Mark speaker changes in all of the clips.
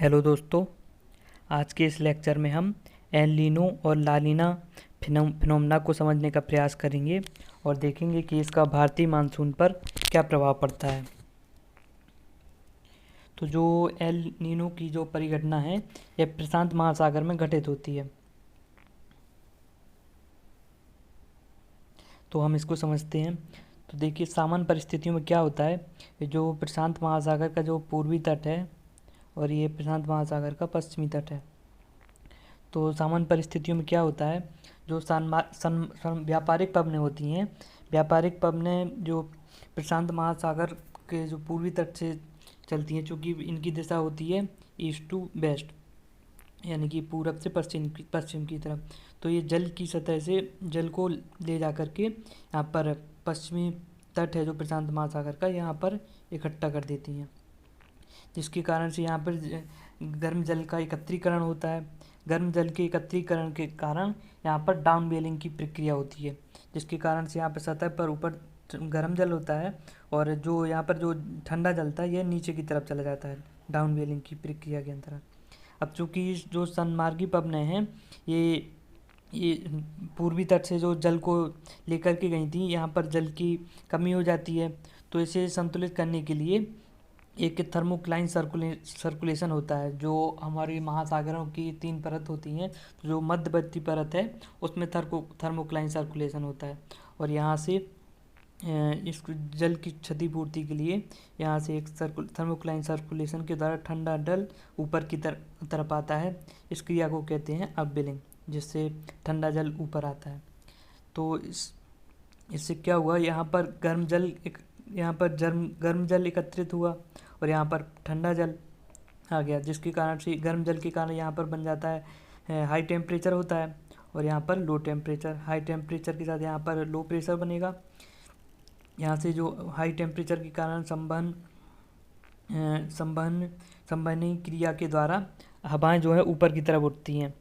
Speaker 1: Hello दोस्तों। आज के इस लेक्चर में हम एल नीनो और ला नीना फिनोमेना को समझने का प्रयास करेंगे और देखेंगे कि इसका भारतीय मानसून पर क्या प्रभाव पड़ता है। तो जो एल नीनो की जो परिघटना है यह प्रशांत महासागर में घटित होती है। तो हम इसको समझते हैं। तो देखिए, सामान्य परिस्थितियों में क्या होता है, जो प्रशांत महासागर का जो पूर्वी तट है और ये प्रशांत महासागर का पश्चिमी तट है। तो सामान्य परिस्थितियों में क्या होता है, जो व्यापारिक पवनें होती हैं, व्यापारिक पवनें जो प्रशांत महासागर के जो पूर्वी तट से चलती हैं, चूँकि इनकी दिशा होती है ईस्ट टू वेस्ट, यानी कि पूरब से पश्चिम की तरफ। तो ये जल की सतह से जल को ले जा कर के यहाँ पर पश्चिमी तट है जो प्रशांत महासागर का, यहाँ पर इकट्ठा कर देती हैं, जिसके कारण से यहाँ पर गर्म जल का एकत्रीकरण होता है। गर्म जल के एकत्रीकरण के कारण यहाँ पर डाउन वेलिंग की प्रक्रिया होती है, जिसके कारण से यहाँ पर सतह पर ऊपर गर्म जल होता है और जो यहाँ पर जो ठंडा जल था यह नीचे की तरफ चला जाता है डाउन वेलिंग की प्रक्रिया के अंतर्गत। अब चूँकि जो सनमार्गी पवनें हैं ये पूर्वी तट से जो जल को लेकर के गई थी, यहाँ पर जल की कमी हो जाती है। तो इसे संतुलित करने के लिए एक थर्मोक्लाइन सर्कुलेशन होता है। जो हमारी महासागरों की 3 परत होती हैं, तो जो मध्यवर्ती परत है उसमें थर्मोक्लाइन सर्कुलेशन होता है और यहाँ से इस जल की क्षतिपूर्ति के लिए यहाँ से एक थर्मोक्लाइन सर्कुलेशन के द्वारा ठंडा जल ऊपर की तरफ आता है। इस क्रिया को कहते हैं अपवेलिंग, जिससे ठंडा जल ऊपर आता है। तो इससे क्या हुआ, यहाँ पर गर्म जल एकत्रित हुआ और यहाँ पर ठंडा जल आ गया, जिसके कारण से गर्म जल के कारण यहाँ पर बन जाता है हाई टेम्परेचर होता है और यहाँ पर लो टेम्परेचर। हाई टेम्परेचर के साथ यहाँ पर लो प्रेशर बनेगा। यहाँ से जो हाई टेम्परेचर के कारण संवहनी क्रिया के द्वारा हवाएं जो है ऊपर की तरफ उठती हैं,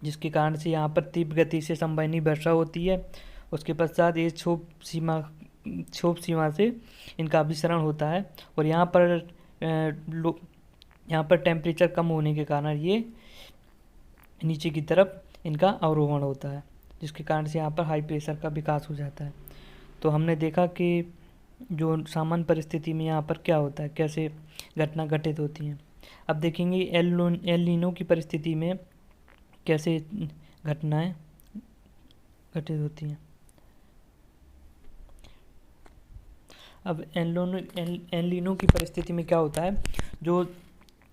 Speaker 1: जिसके कारण से यहाँ पर तीव्र गति से संवहनी वर्षा होती है। उसके पश्चात ये क्षोभ सीमा से इनका अभिसरण होता है और यहाँ पर टेम्परेचर कम होने के कारण ये नीचे की तरफ इनका अवरोहण होता है, जिसके कारण से यहाँ पर हाई प्रेशर का विकास हो जाता है। तो हमने देखा कि जो सामान्य परिस्थिति में यहाँ पर क्या होता है, कैसे घटना घटित होती हैं। अब देखेंगे एल नीनो की परिस्थिति में कैसे घटनाएं घटित होती हैं। अब एल नीनो की परिस्थिति में क्या होता है, जो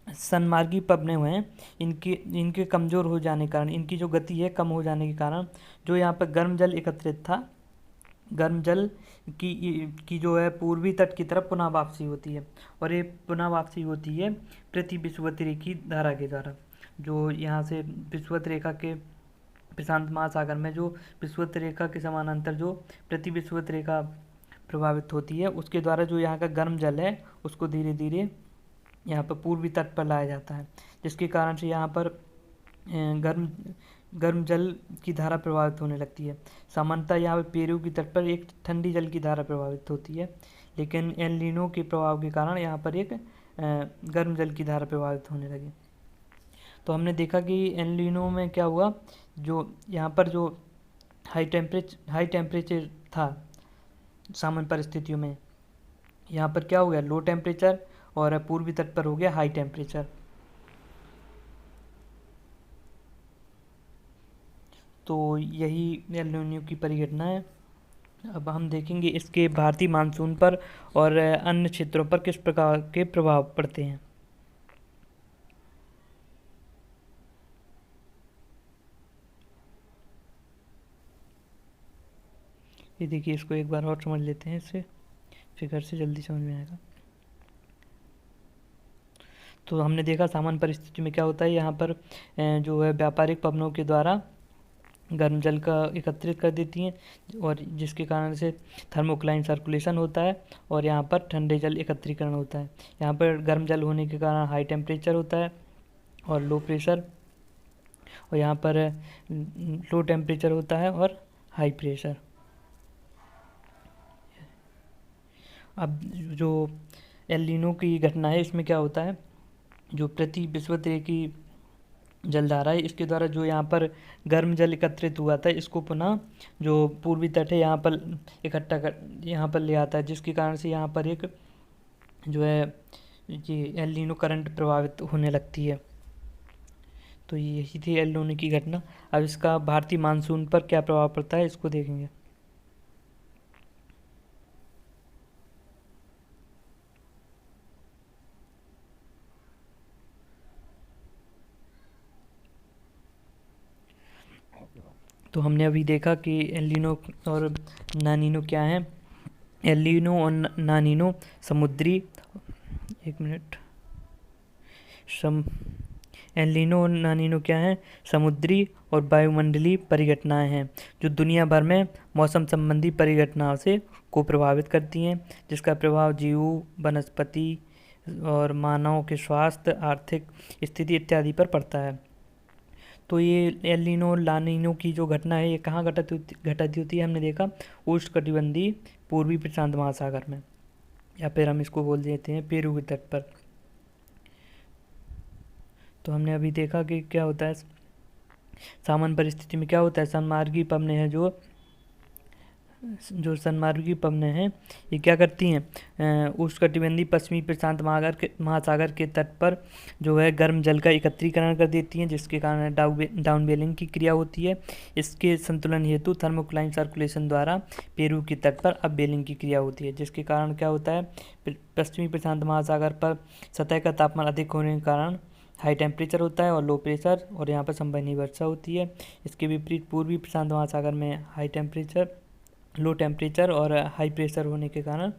Speaker 1: सनमार्गी पवनें हुए हैं इनके कमज़ोर हो जाने के कारण, इनकी जो गति है कम हो जाने के कारण, जो यहाँ पर गर्म जल एकत्रित था, गर्म जल की जो है पूर्वी तट की तरफ पुनः वापसी होती है और ये पुनः वापसी होती है प्रति विषुवत रेखी धारा के द्वारा। जो यहाँ से विषुवत रेखा के प्रशांत महासागर में जो विषुवत रेखा के समानांतर जो प्रति विषुवत रेखा प्रभावित होती है, उसके द्वारा जो यहाँ का गर्म जल है उसको धीरे धीरे यहाँ पर पूर्वी तट पर लाया जाता है, जिसके कारण से यहाँ पर गर्म जल की धारा प्रभावित होने लगती है। सामान्यतः यहाँ पर पेरू की तट पर एक ठंडी जल की धारा प्रभावित होती है, लेकिन एल नीनो के प्रभाव के कारण यहाँ पर एक गर्म जल की धारा प्रभावित होने लगी। तो हमने देखा कि एल नीनो में क्या हुआ, जो यहाँ पर जो हाई टेम्परेचर था सामान्य परिस्थितियों में, यहाँ पर क्या हो गया, लो टेम्परेचर और पूर्वी तट पर हो गया हाई टेम्परेचर। तो यही एल नीनो की परिघटना है। अब हम देखेंगे इसके भारतीय मानसून पर और अन्य क्षेत्रों पर किस प्रकार के प्रभाव पड़ते हैं। ये देखिए, इसको एक बार और समझ लेते हैं, इससे फिगर से जल्दी समझ में आएगा। तो हमने देखा सामान्य परिस्थिति में क्या होता है, यहाँ पर जो है व्यापारिक पवनों के द्वारा गर्म जल का एकत्रित कर देती हैं और जिसके कारण से थर्मोक्लाइन सर्कुलेशन होता है और यहाँ पर ठंडे जल एकत्रीकरण होता है। यहाँ पर गर्म जल होने के कारण हाई टेम्परेचर होता है और लो प्रेशर, और यहाँ पर लो टेम्परेचर होता है और हाई प्रेशर। अब जो एल नीनो की घटना है इसमें क्या होता है, जो प्रति विषुवत की जलधारा है, इसके द्वारा जो यहाँ पर गर्म जल एकत्रित हुआ था, इसको पुनः जो पूर्वी तट है यहाँ पर इकट्ठा कर यहाँ पर ले आता है, जिसके कारण से यहाँ पर एक जो है ये एल नीनो करंट प्रभावित होने लगती है। तो यही थी एल नीनो की घटना। अब इसका भारतीय मानसून पर क्या प्रभाव पड़ता है, इसको देखेंगे। तो हमने अभी देखा कि एल नीनो और नानीनो क्या है। एल नीनो और नानीनो समुद्री, एक मिनट, एल नीनो और नानीनो क्या है, समुद्री और वायुमंडलीय परिघटनाएं हैं जो दुनिया भर में मौसम संबंधी परिघटनाओं से को प्रभावित करती हैं, जिसका प्रभाव जीव, वनस्पति और मानव के स्वास्थ्य, आर्थिक स्थिति इत्यादि पर पड़ता है। तो ये एल नीनो और ला नीनो की जो घटना है, ये कहाँ घटित होती है, हमने देखा उष्णकटिबंधीय पूर्वी प्रशांत महासागर में, या फिर हम इसको बोल देते हैं पेरू के तट पर। तो हमने अभी देखा कि क्या होता है सामान्य परिस्थिति में, क्या होता है सन्मार्गी पवनें हैं, जो सन्मार्गी पवनें हैं ये क्या करती हैं, उष्णकटिबंधीय पश्चिमी प्रशांत महासागर के तट पर जो है गर्म जल का एकत्रीकरण कर देती हैं, जिसके कारण डाउन वेलिंग की क्रिया होती है। इसके संतुलन हेतु थर्मोक्लाइन सर्कुलेशन द्वारा पेरू के तट पर अब वेलिंग की क्रिया होती है, जिसके कारण क्या होता है पश्चिमी प्रशांत महासागर पर सतह का तापमान अधिक होने के कारण हाई टेम्परेचर होता है और लो प्रेशर, और यहाँ पर संवहनीय वर्षा होती है। इसके विपरीत पूर्वी प्रशांत महासागर में हाई टेम्परेचर, लो टेम्परेचर और हाई प्रेशर होने के कारण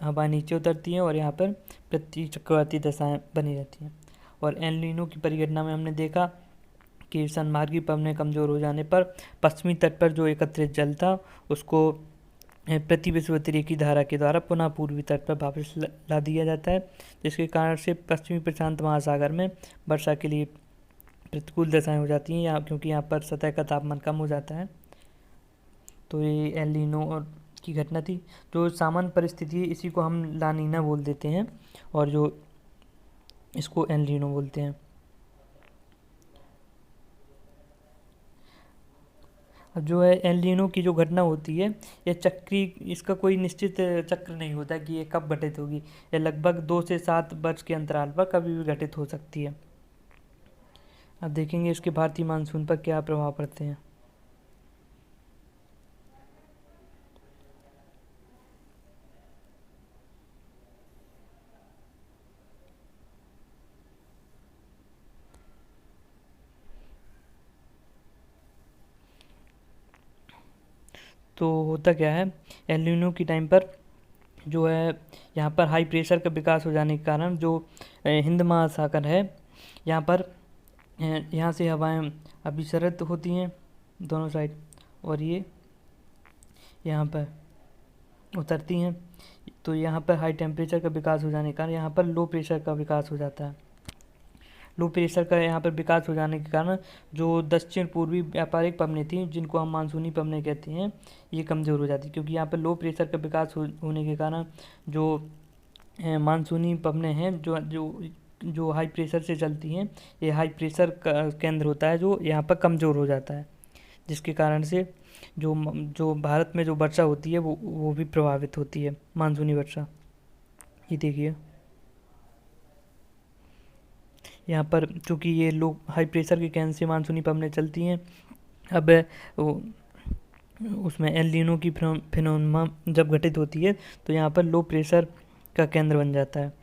Speaker 1: हवा नीचे उतरती हैं और यहाँ पर प्रति चक्रवाती दशाएं बनी रहती हैं। और एल नीनो की परिघटना में हमने देखा कि सन्मार्गी पवनें कमज़ोर हो जाने पर पश्चिमी तट पर जो एकत्रित जल था उसको प्रति विषुवत की धारा के द्वारा पुनः पूर्वी तट पर वापस ला दिया जाता है, जिसके कारण से पश्चिमी प्रशांत महासागर में वर्षा के लिए प्रतिकूल दशाएं हो जाती हैं यहाँ, क्योंकि यहाँ पर सतह का तापमान कम हो जाता है। तो ये एल नीनो और की घटना थी। जो सामान्य परिस्थिति है इसी को हम ला नीना बोल देते हैं, और जो इसको एल नीनो बोलते हैं। अब जो है एल नीनो की जो घटना होती है ये चक्री, इसका कोई निश्चित चक्र नहीं होता कि ये कब घटित होगी, ये लगभग 2 से 7 वर्ष के अंतराल पर कभी भी घटित हो सकती है। अब देखेंगे इसके भारतीय मानसून पर क्या प्रभाव पड़ते हैं। तो होता क्या है एल नीनो की टाइम पर जो है यहाँ पर हाई प्रेशर का विकास हो जाने के कारण जो हिंद महासागर है यहाँ पर यहाँ से हवाएं अभिसरित होती हैं दोनों साइड, और ये यहाँ पर उतरती हैं। तो यहाँ पर हाई टेम्परेचर का विकास हो जाने के कारण यहाँ पर लो प्रेशर का विकास हो जाता है। लो प्रेशर का यहाँ पर विकास हो जाने के कारण जो दक्षिण पूर्वी व्यापारिक पवनें थी, जिनको हम मानसूनी पवनें कहते हैं, ये कमज़ोर हो जाती, क्योंकि यहाँ पर लो प्रेशर का विकास होने के कारण जो मानसूनी पवनें हैं जो जो जो हाई प्रेशर से चलती हैं, ये हाई प्रेशर का केंद्र होता है जो यहाँ पर कमज़ोर हो जाता है, जिसके कारण से जो जो भारत में जो वर्षा होती है वो भी प्रभावित होती है, मानसूनी वर्षा। ये देखिए यहाँ पर चूँकि ये लो हाई प्रेशर के केंद्र से मानसूनी पवनें चलती हैं। अब उसमें एल नीनो की फिनोमेना जब घटित होती है तो यहाँ पर लो प्रेशर का केंद्र बन जाता है।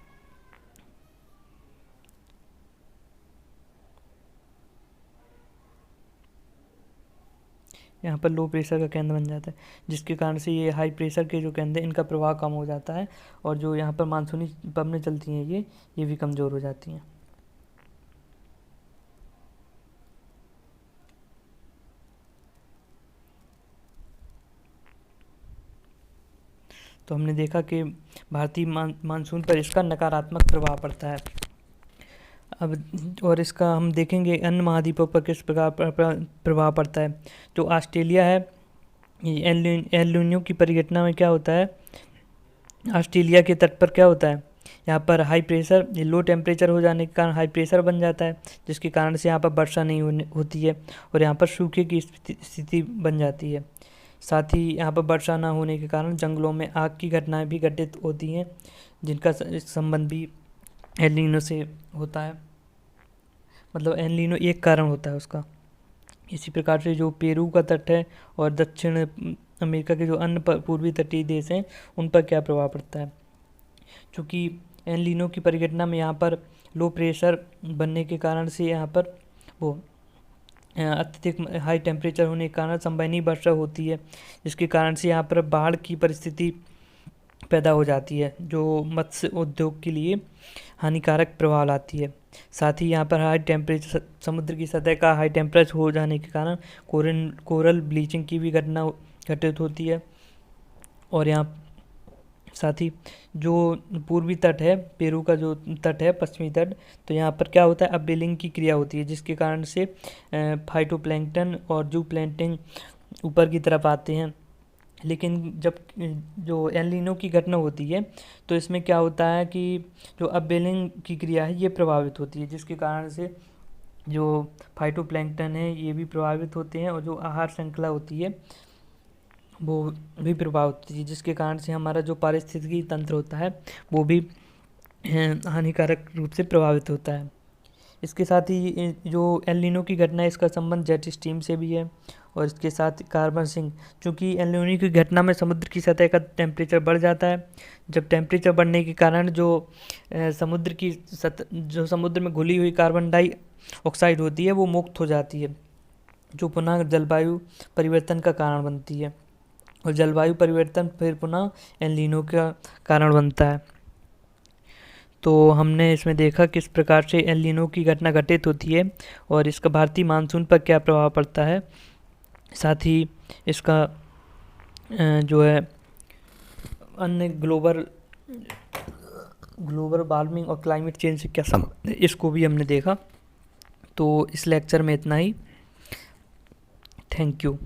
Speaker 1: यहाँ पर लो प्रेशर का केंद्र बन जाता है, जिसके कारण से ये हाई प्रेशर के जो केंद्र हैं इनका प्रभाव कम हो जाता है, और जो यहाँ पर मानसूनी पवनें चलती हैं ये भी कमज़ोर हो जाती हैं। तो हमने देखा कि भारतीय मानसून पर इसका नकारात्मक प्रभाव पड़ता है। अब और इसका हम देखेंगे अन्य महाद्वीपों पर किस प्रकार प्रभाव पड़ता है। जो ऑस्ट्रेलिया है, एल नीनो की परिघटना में क्या होता है, ऑस्ट्रेलिया के तट पर क्या होता है, यहाँ पर हाई प्रेशर, लो टेम्परेचर हो जाने के कारण हाई प्रेशर बन जाता है, जिसके कारण से यहाँ पर वर्षा नहीं होती है और यहाँ पर सूखे की स्थिति बन जाती है। साथ ही यहाँ पर वर्षा ना होने के कारण जंगलों में आग की घटनाएं भी घटित होती हैं, जिनका संबंध भी एल नीनो से होता है, मतलब एल नीनो एक कारण होता है उसका। इसी प्रकार से जो पेरू का तट है और दक्षिण अमेरिका के जो अन्य पूर्वी तटीय देश हैं उन पर क्या प्रभाव पड़ता है। चूँकि एल नीनो की परिघटना में यहाँ पर लो प्रेशर बनने के कारण से यहाँ पर वो अत्यधिक हाई टेम्परेचर होने के कारण संवहनीय वर्षा होती है, जिसके कारण से यहाँ पर बाढ़ की परिस्थिति पैदा हो जाती है, जो मत्स्य उद्योग के लिए हानिकारक प्रभाव लाती है। साथ ही यहाँ पर हाई टेम्परेचर, समुद्र की सतह का हाई टेम्परेचर हो जाने के कारण कोरल ब्लीचिंग की भी घटना घटित होती है। और यहाँ साथ ही जो पूर्वी तट है, पेरू का जो तट है, पश्चिमी तट, तो यहाँ पर क्या होता है, अपवेलिंग की क्रिया होती है, जिसके कारण से फाइटोप्लैंक्टन और जू प्लैंकटन ऊपर की तरफ आते हैं। लेकिन जब जो एल नीनो की घटना होती है तो इसमें क्या होता है कि जो अपवेलिंग की क्रिया है ये प्रभावित होती है, जिसके कारण से जो फाइटोप्लैंक्टन है ये भी प्रभावित होते हैं और जो आहार श्रृंखला होती है वो भी प्रभावित होती है, जिसके कारण से हमारा जो पारिस्थितिकी तंत्र होता है वो भी हानिकारक रूप से प्रभावित होता है। इसके साथ ही जो एल नीनो की घटना है इसका संबंध जेट स्ट्रीम से भी है और इसके साथ कार्बन सिंक, चूँकि एल नीनो की घटना में समुद्र की सतह का टेम्परेचर बढ़ जाता है। जब टेम्परेचर बढ़ने के कारण जो समुद्र में घुली हुई कार्बन डाइऑक्साइड होती है वो मुक्त हो जाती है, जो पुनः जलवायु परिवर्तन का कारण बनती है और जलवायु परिवर्तन फिर पुनः एल नीनो का कारण बनता है। तो हमने इसमें देखा किस प्रकार से एल नीनो की घटना घटित होती है और इसका भारतीय मानसून पर क्या प्रभाव पड़ता है। साथ ही इसका जो है अन्य ग्लोबल वार्मिंग और क्लाइमेट चेंज से क्या संबंध है, इसको भी हमने देखा। तो इस लेक्चर में इतना ही। Thank you.